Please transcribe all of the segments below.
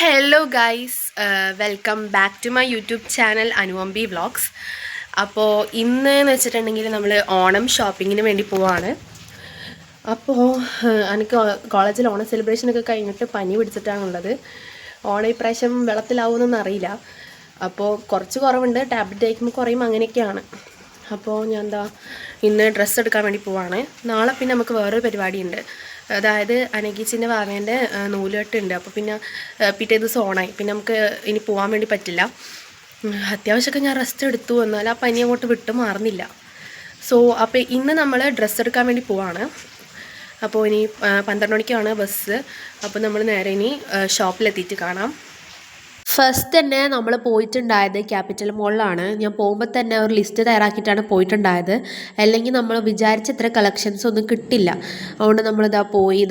Hello guys, welcome back to my YouTube channel അനുവമ്പി vlogs. അപ്പോൾ ഇന്ന് എന്ന് വെച്ചിട്ടുണ്ടെങ്കിൽ നമ്മൾ ഓണം ഷോപ്പിങ്ങിന് വേണ്ടി പോവാണ്. അപ്പോൾ എനിക്ക് കോളേജിൽ ഓണം സെലിബ്രേഷനൊക്കെ കഴിഞ്ഞിട്ട് പനി പിടിച്ചിട്ടാണുള്ളത്. ഓണം ഇപ്രാവശ്യം വെള്ളത്തിലാവുമെന്നൊന്നും അറിയില്ല. അപ്പോൾ കുറച്ച് കുറവുണ്ട്, ടാബ്ലറ്റ് കഴിക്കുമ്പോൾ കുറയും, അങ്ങനെയൊക്കെയാണ്. അപ്പോൾ ഞാൻ ഇന്ന് ഡ്രസ്സ് എടുക്കാൻ വേണ്ടി പോവാണ്. നാളെ പിന്നെ നമുക്ക് വേറൊരു പരിപാടിയുണ്ട്. അതായത് അനഗീച്ചിൻ്റെ വാങ്ങേൻ്റെ നൂലുകെട്ടുണ്ട്. അപ്പോൾ പിന്നെ പിറ്റേ ദിവസം ഓണായി, പിന്നെ നമുക്ക് ഇനി പോകാൻ വേണ്ടി പറ്റില്ല. അത്യാവശ്യമൊക്കെ ഞാൻ റെസ്റ്റ് എടുത്തു, എന്നാൽ ആ പനി അങ്ങോട്ട് വിട്ട് മാറുന്നില്ല. അപ്പോൾ ഇന്ന് നമ്മൾ ഡ്രസ്സ് എടുക്കാൻ വേണ്ടി പോവാണ്. അപ്പോൾ ഇനി 12 മണിക്കാണ് ബസ്. അപ്പോൾ നമ്മൾ നേരെ ഇനി ഷോപ്പിലെത്തിയിട്ട് കാണാം. ഫസ്റ്റ് തന്നെ നമ്മൾ പോയിട്ടുണ്ടായത് ക്യാപിറ്റൽ മോളിലാണ്. ഞാൻ പോകുമ്പോൾ തന്നെ ഒരു ലിസ്റ്റ് തയ്യാറാക്കിയിട്ടാണ് പോയിട്ടുണ്ടായത്. അല്ലെങ്കിൽ നമ്മൾ വിചാരിച്ചത്ര കളക്ഷൻസ് ഒന്നും കിട്ടില്ല. അതുകൊണ്ട് നമ്മളിതാ പോയി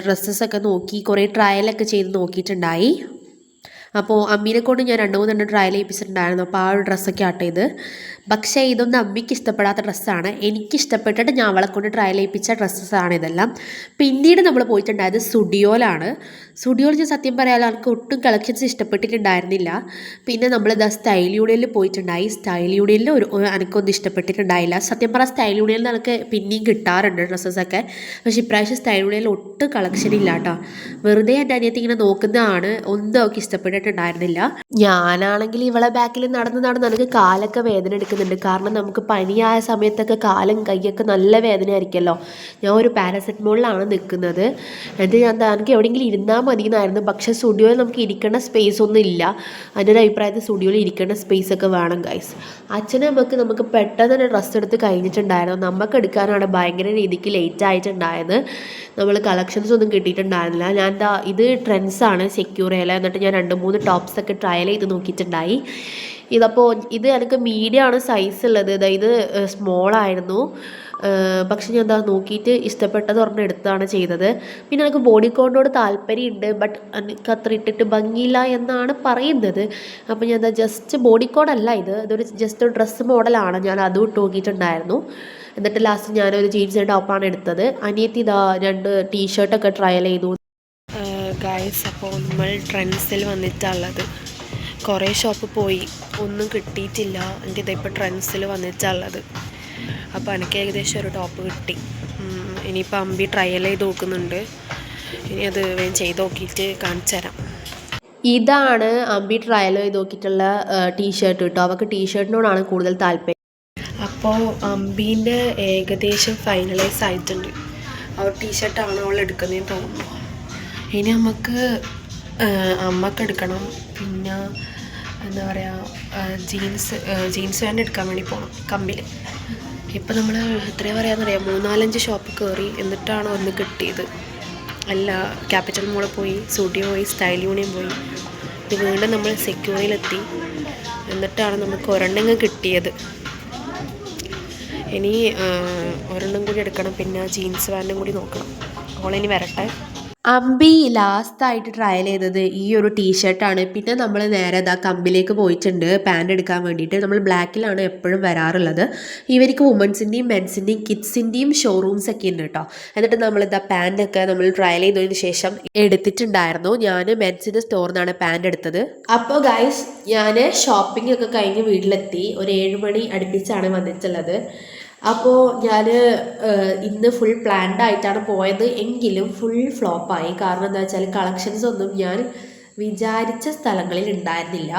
ഡ്രസ്സസൊക്കെ നോക്കി കുറേ ട്രയലൊക്കെ ചെയ്ത് നോക്കിയിട്ടുണ്ടായി. അപ്പോൾ അമ്മീനെ കൊണ്ട് ഞാൻ 2-3 ട്രയൽ ചെയ്യിപ്പിച്ചിട്ടുണ്ടായിരുന്നു. അപ്പോൾ ആ ഒരു ഡ്രസ്സൊക്കെ ആട്ടെ ഇത്. പക്ഷേ ഇതൊന്നും അമ്മിക്ക് ഇഷ്ടപ്പെടാത്ത ഡ്രസ്സാണ്. എനിക്കിഷ്ടപ്പെട്ടിട്ട് ഞാൻ അവളെ കൊണ്ട് ട്രയൽ ചെയ്യിപ്പിച്ച ഡ്രസ്സസാണ് ഇതെല്ലാം. പിന്നീട് നമ്മൾ പോയിട്ടുണ്ടായത് സ്റ്റുഡിയോയിലാണ്. സ്റ്റുഡിയോയിൽ ഞാൻ സത്യം പറയാലോ എനിക്ക് ഒട്ടും കളക്ഷൻസ് ഇഷ്ടപ്പെട്ടിട്ടുണ്ടായിരുന്നില്ല. പിന്നെ നമ്മളിതാ സ്റ്റൈൽ യൂണിയനിൽ പോയിട്ടുണ്ടായി. സ്റ്റൈൽ യൂണിയനിൽ എനിക്കൊന്നും ഇഷ്ടപ്പെട്ടിട്ടുണ്ടായില്ല. സത്യം പറഞ്ഞാൽ സ്റ്റൈൽ യൂണിയനിൽ എനിക്ക് പിന്നെയും കിട്ടാറുണ്ട് ഡ്രസ്സസൊക്കെ. പക്ഷേ ഇപ്രാവശ്യം സ്റ്റൈൽ യൂണിയനിൽ ഒട്ടും കളക്ഷൻ ഇല്ല കേട്ടോ. വെറുതെ എൻ്റെ അനിയത്തി ഇങ്ങനെ നോക്കുന്നതാണ്, ഒന്നും അവൾക്ക് ഇഷ്ടപ്പെട്ടിട്ടുണ്ടായിരുന്നില്ല. ഞാനാണെങ്കിൽ ഇവളെ ബാക്കിൽ നടന്ന് എനിക്ക് കാലൊക്കെ വേദന എടുക്കുന്നുണ്ട്. കാരണം നമുക്ക് പനിയായ സമയത്തൊക്കെ കാലും കൈയൊക്കെ നല്ല വേദനയായിരിക്കുമല്ലോ. ഞാൻ ഒരു പാരസെറ്റമോളിലാണ് നിൽക്കുന്നത്. എന്നിട്ട് എനിക്ക് എവിടെയെങ്കിലും ഇരുന്നാൽ മതി എന്നായിരുന്നു. പക്ഷേ സ്റ്റുഡിയോയിൽ നമുക്ക് ഇരിക്കേണ്ട സ്പേസ് ഒന്നും ഇല്ല. എൻ്റെ ഒരു അഭിപ്രായത്തിൽ സ്റ്റുഡിയോയിൽ ഇരിക്കേണ്ട സ്പേസ് ഒക്കെ വേണം ഗൈസ്. അച്ഛനും നമുക്ക് പെട്ടെന്ന് തന്നെ ഡ്രസ്സ് എടുത്ത് കഴിഞ്ഞിട്ടുണ്ടായിരുന്നു. നമുക്ക് എടുക്കാനാണ് ഭയങ്കര രീതിക്ക് ലേറ്റ് ആയിട്ടുണ്ടായത്. നമ്മൾ കളക്ഷൻസ് ഒന്നും കിട്ടിയിട്ടുണ്ടായിരുന്നില്ല. ഞാൻ ഇത് ട്രെൻഡ്സാണ് സെക്യൂറേല. എന്നിട്ട് ഞാൻ 2-3 ടോപ്സൊക്കെ ട്രയൽ ചെയ്ത് നോക്കിയിട്ടുണ്ടായി. ഇത് എനിക്ക് മീഡിയം ആണ് സൈസ് ഉള്ളത്. ഇത് സ്മോളായിരുന്നു. പക്ഷെ ഞാൻ നോക്കിയിട്ട് ഇഷ്ടപ്പെട്ടത് ഒരെണ്ണം എടുത്താണ് ചെയ്തത്. പിന്നെ എനിക്ക് ബോഡിക്കോണിനോട് താല്പര്യമുണ്ട്, ബട്ട് എനിക്ക് അത്ര ഇട്ടിട്ട് ഭംഗിയില്ല എന്നാണ് പറയുന്നത്. അപ്പോൾ ഞാൻ ജസ്റ്റ് ബോഡിക്കോണല്ല, ഇതൊരു ജസ്റ്റ് ഒരു ഡ്രസ്സ് മോഡലാണ്. ഞാൻ അതും ഇട്ട് നോക്കിയിട്ടുണ്ടായിരുന്നു. എന്നിട്ട് ലാസ്റ്റ് ഞാനൊരു ജീൻസിൻ്റെ ടോപ്പാണ് എടുത്തത്. അനിയത്തി 2 ടീഷർട്ടൊക്കെ ട്രയൽ ചെയ്തു. ഗൈസ്, അപ്പോൾ നമ്മൾ ട്രെൻഡ്സിൽ വന്നിട്ടുള്ളത്. കുറേ ഷോപ്പ് പോയി, ഒന്നും കിട്ടിയിട്ടില്ല. എൻ്റെ ഇതിപ്പോൾ ട്രെൻഡ്സിൽ വന്നിട്ടുള്ളത്. അപ്പോൾ എനിക്ക് ഏകദേശം ഒരു ടോപ്പ് കിട്ടി. ഇനിയിപ്പോൾ അമ്പി ട്രയൽ ചെയ്ത് നോക്കുന്നുണ്ട്. ഇനി അത് വേഗം ചെയ്ത് നോക്കിയിട്ട് കാണിച്ചു തരാം. ഇതാണ് അമ്പി ട്രയൽ ചെയ്ത് നോക്കിയിട്ടുള്ള ടീഷർട്ട് കേട്ടോ. അവൾക്ക് ടീഷർട്ടിനോടാണ് കൂടുതൽ താല്പര്യം. അപ്പോൾ അമ്പീൻ്റെ ഏകദേശം ഫൈനലൈസ് ആയിട്ടുണ്ട്. അവർ ടീഷർട്ടാണ് അവൾ എടുക്കുന്നതെന്ന് തോന്നുന്നു. ഇനി നമുക്ക് അമ്മക്ക് എടുക്കണം. പിന്നെ എന്താ പറയുക, ജീൻസ് പാൻറ് എടുക്കാൻ വേണ്ടി പോകണം കമ്പിൽ. ഇപ്പം നമ്മൾ എത്രയാണ് പറയാമെന്നറിയാം, 3-4-5 ഷോപ്പ് കയറി, എന്നിട്ടാണ് ഒന്ന് കിട്ടിയത്. അല്ല, ക്യാപിറ്റൽ മോളിൽ പോയി, സ്റ്റുഡിയോ പോയി, സ്റ്റൈൽ യൂണിയൻ പോയി, ഇത് വീണ്ടും നമ്മൾ സെക്യൂറിലെത്തി, എന്നിട്ടാണ് നമുക്ക് ഒരെണ്ണം കിട്ടിയത്. ഇനി ഒരെണ്ണം കൂടി എടുക്കണം. പിന്നെ ജീൻസ് പാൻറ്റും കൂടി നോക്കണം. അവളിനി വരട്ടെ. അമ്പി ലാസ്റ്റായിട്ട് ട്രയൽ ചെയ്തത് ഈ ഒരു ടീഷർട്ടാണ്. പിന്നെ നമ്മൾ നേരെ കമ്പിലേക്ക് പോയിട്ടുണ്ട് പാൻറ് എടുക്കാൻ വേണ്ടിയിട്ട്. നമ്മൾ ബ്ലാക്കിലാണ് എപ്പോഴും വരാറുള്ളത്. ഇവർക്ക് വുമൻസിൻ്റെയും മെൻസിൻ്റെയും കിഡ്സിൻ്റെയും ഷോറൂംസ് ഒക്കെ ഉണ്ട് കേട്ടോ. എന്നിട്ട് നമ്മൾ പാൻറ്റൊക്കെ നമ്മൾ ട്രയൽ ചെയ്തതിന് ശേഷം എടുത്തിട്ടുണ്ടായിരുന്നു. ഞാൻ മെൻസിൻ്റെ സ്റ്റോറിൽ നിന്നാണ് പാൻറ് എടുത്തത്. അപ്പോൾ ഗൈസ്, ഞാൻ ഷോപ്പിംഗ് ഒക്കെ കഴിഞ്ഞ് വീട്ടിലെത്തി. ഒരു 7 മണി അടുപ്പിച്ചാണ് വന്നിട്ടുള്ളത്. അപ്പോൾ ഞാൻ ഇന്ന് ഫുൾ പ്ലാൻഡ് ആയിട്ടാണ് പോയത്, എങ്കിലും ഫുൾ ഫ്ലോപ്പായി. കാരണം എന്താ വെച്ചാൽ കളക്ഷൻസ് ഒന്നും ഞാൻ വിചാരിച്ച സ്ഥലങ്ങളിൽ ഉണ്ടായിരുന്നില്ല.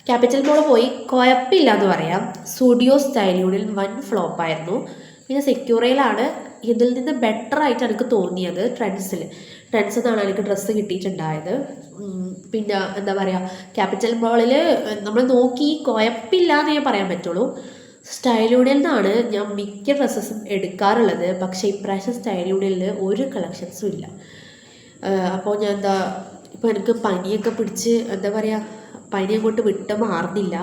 ക്യാപിറ്റൽ മോൾ പോയി, കുഴപ്പമില്ല എന്ന് പറയാം. സ്റ്റുഡിയോ സ്റ്റൈൽ യൂണിയൻ വൻ ഫ്ലോപ്പായിരുന്നു. പിന്നെ സെക്യൂറയിലാണ് ഇതിൽ നിന്ന് ബെറ്റർ ആയിട്ട് എനിക്ക് തോന്നിയത്. ട്രെൻഡ്സിൽ നിന്നാണ് എനിക്ക് ഡ്രസ്സ് കിട്ടിയിട്ടുണ്ടായത്. പിന്നെ എന്താ പറയുക, ക്യാപിറ്റൽ മോളിൽ നമ്മൾ നോക്കി കുഴപ്പമില്ല എന്ന് ഞാൻ പറയാൻ പറ്റുള്ളൂ. സ്റ്റൈൽ യൂണിയനിൽ നിന്നാണ് ഞാൻ മിക്ക ഡ്രസ്സസും എടുക്കാറുള്ളത്. പക്ഷേ ഇപ്രാവശ്യം സ്റ്റൈൽ യൂണിയനിൽ ഒരു കളക്ഷൻസും ഇല്ല. അപ്പോൾ ഞാൻ ഇപ്പോൾ എനിക്ക് പനിയൊക്കെ പിടിച്ച് എന്താ പറയുക, പനി അങ്ങോട്ട് വിട്ട് മാറുന്നില്ല.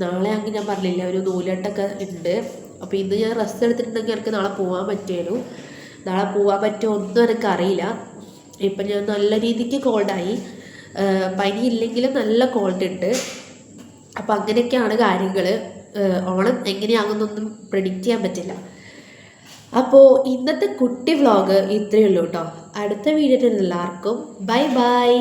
നാളെ അങ്ങനെ ഞാൻ പറഞ്ഞില്ല, ഒരു നൂലെട്ടൊക്കെ ഉണ്ട്. അപ്പോൾ ഇന്ന് ഞാൻ റെസ്റ്റ് എടുത്തിട്ടുണ്ടെങ്കിൽ എനിക്ക് നാളെ പോകാൻ പറ്റുമായിരുന്നു. നാളെ പോകാൻ പറ്റുമോ ഒന്നും എനിക്കറിയില്ല. ഇപ്പം ഞാൻ നല്ല രീതിക്ക് കോൾഡായി. പനി ഇല്ലെങ്കിലും നല്ല കോൾഡ് ഉണ്ട്. അപ്പോൾ അങ്ങനെയൊക്കെയാണ് കാര്യങ്ങൾ. ഓണം എങ്ങനെയാകുന്നൊന്നും പ്രെഡിക്റ്റ് ചെയ്യാൻ പറ്റില്ല. അപ്പോൾ ഇന്നത്തെ കുട്ടി വ്ളോഗ് ഇത്രയേ ഉള്ളൂ കേട്ടോ. അടുത്ത വീഡിയോയിൽ എല്ലാവർക്കും ബൈ ബൈ.